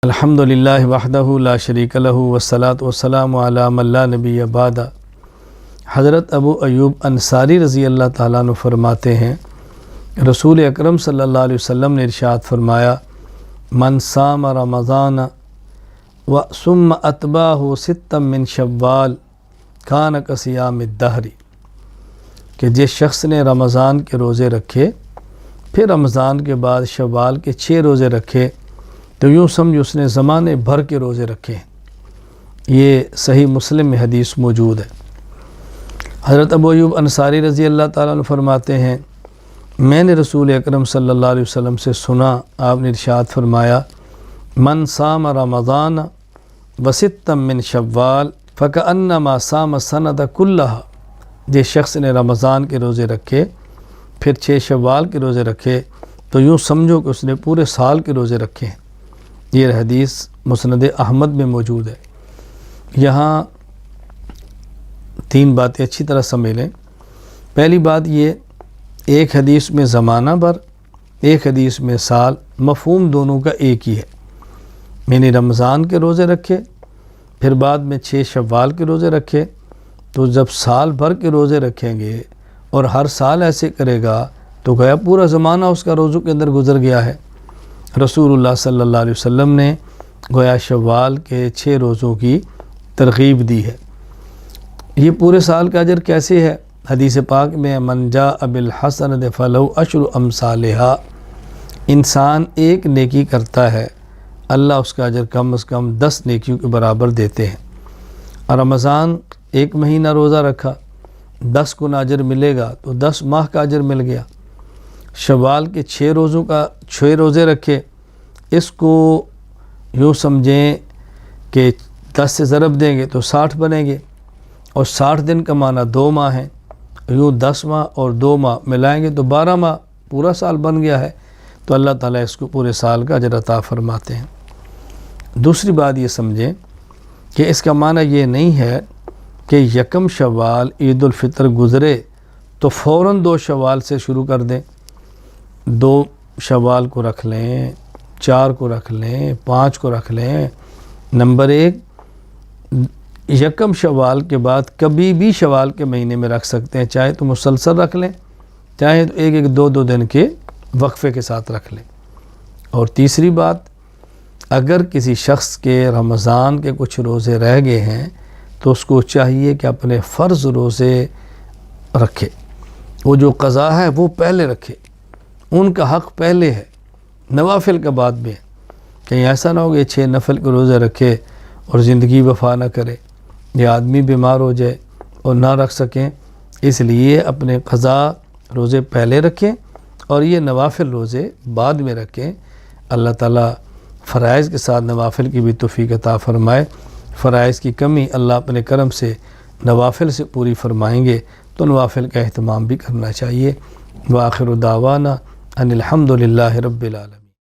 الحمدللہ وحدہ لا شریک لہ والصلاۃ والسلام علی من لا نبی بعدہ۔ حضرت ابو ایوب انصاری رضی اللہ تعالیٰ عنہ فرماتے ہیں، رسول اکرم صلی اللہ علیہ وسلم نے ارشاد فرمایا، من صام رمضان ثم اتبعہ ستا من شوال کان کصیام الدہر، کہ جس شخص نے رمضان کے روزے رکھے پھر رمضان کے بعد شوال کے 6 روزے رکھے تو یوں سمجھ اس نے زمانے بھر کے روزے رکھے ہیں۔ یہ صحیح مسلم میں حدیث موجود ہے۔ حضرت ابو ایوب انصاری رضی اللہ تعالیٰ عنہ فرماتے ہیں، میں نے رسول اکرم صلی اللہ علیہ وسلم سے سنا، آپ نے ارشاد فرمایا، من صام رمضان وستا من شوال فکأنما صام سنۃ کلھا، جس شخص نے رمضان کے روزے رکھے پھر 6 شوال کے روزے رکھے تو یوں سمجھو کہ اس نے پورے سال کے روزے رکھے ہیں۔ یہ حدیث مسند احمد میں موجود ہے۔ یہاں 3 باتیں اچھی طرح سمجھ لیں۔ پہلی بات یہ، ایک حدیث میں زمانہ بھر، ایک حدیث میں سال، مفہوم دونوں کا ایک ہی ہے۔ میں نے رمضان کے روزے رکھے پھر بعد میں 6 شوال کے روزے رکھے، تو جب سال بھر کے روزے رکھیں گے اور ہر سال ایسے کرے گا تو گویا پورا زمانہ اس کا روزوں کے اندر گزر گیا ہے۔ رسول اللہ صلی اللہ علیہ وسلم نے گویا شوال کے 6 روزوں کی ترغیب دی ہے۔ یہ پورے سال کا اجر کیسے ہے؟ حدیث پاک میں من جاء بالحسنۃ فلہ عشر امثالھا، انسان ایک نیکی کرتا ہے اللہ اس کا اجر کم از کم 10 نیکیوں کے برابر دیتے ہیں۔ اور رمضان 1 مہینہ روزہ رکھا، 10 گنا اجر ملے گا تو 10 ماہ کا اجر مل گیا۔ شوال کے 6 روزے رکھے، اس کو یوں سمجھیں کہ 10 سے ضرب دیں گے تو 60 بنیں گے، اور 60 دن کا معنی 2 ماہ ہیں، یوں 10 ماہ اور 2 ماہ ملائیں گے تو 12 ماہ، پورا سال بن گیا ہے۔ تو اللہ تعالیٰ اس کو پورے سال کا اجر عطا فرماتے ہیں۔ دوسری بات یہ سمجھیں کہ اس کا معنی یہ نہیں ہے کہ 1 شوال عید الفطر گزرے تو فوراً 2 شوال سے شروع کر دیں، 2 شوال کو رکھ لیں، 4 کو رکھ لیں، 5 کو رکھ لیں۔ نمبر 1، 1 شوال کے بعد کبھی بھی شوال کے مہینے میں رکھ سکتے ہیں، چاہے تو مسلسل رکھ لیں، چاہے تو 1-2 دن کے وقفے کے ساتھ رکھ لیں۔ اور تیسری بات، اگر کسی شخص کے رمضان کے کچھ روزے رہ گئے ہیں تو اس کو چاہیے کہ اپنے فرض روزے رکھے، وہ جو قضا ہے وہ پہلے رکھے، ان کا حق پہلے ہے، نوافل کا بعد میں ہے۔ کہیں ایسا نہ ہو کہ 6 نفل کے روزے رکھے اور زندگی وفا نہ کرے، یا آدمی بیمار ہو جائے اور نہ رکھ سکیں۔ اس لیے اپنے قضا روزے پہلے رکھیں اور یہ نوافل روزے بعد میں رکھیں۔ اللہ تعالیٰ فرائض کے ساتھ نوافل کی بھی توفیق عطا فرمائے۔ فرائض کی کمی اللہ اپنے کرم سے نوافل سے پوری فرمائیں گے تو نوافل کا اہتمام بھی کرنا چاہیے۔ وآخر دعوانا ان الحمدللہ رب العالمین۔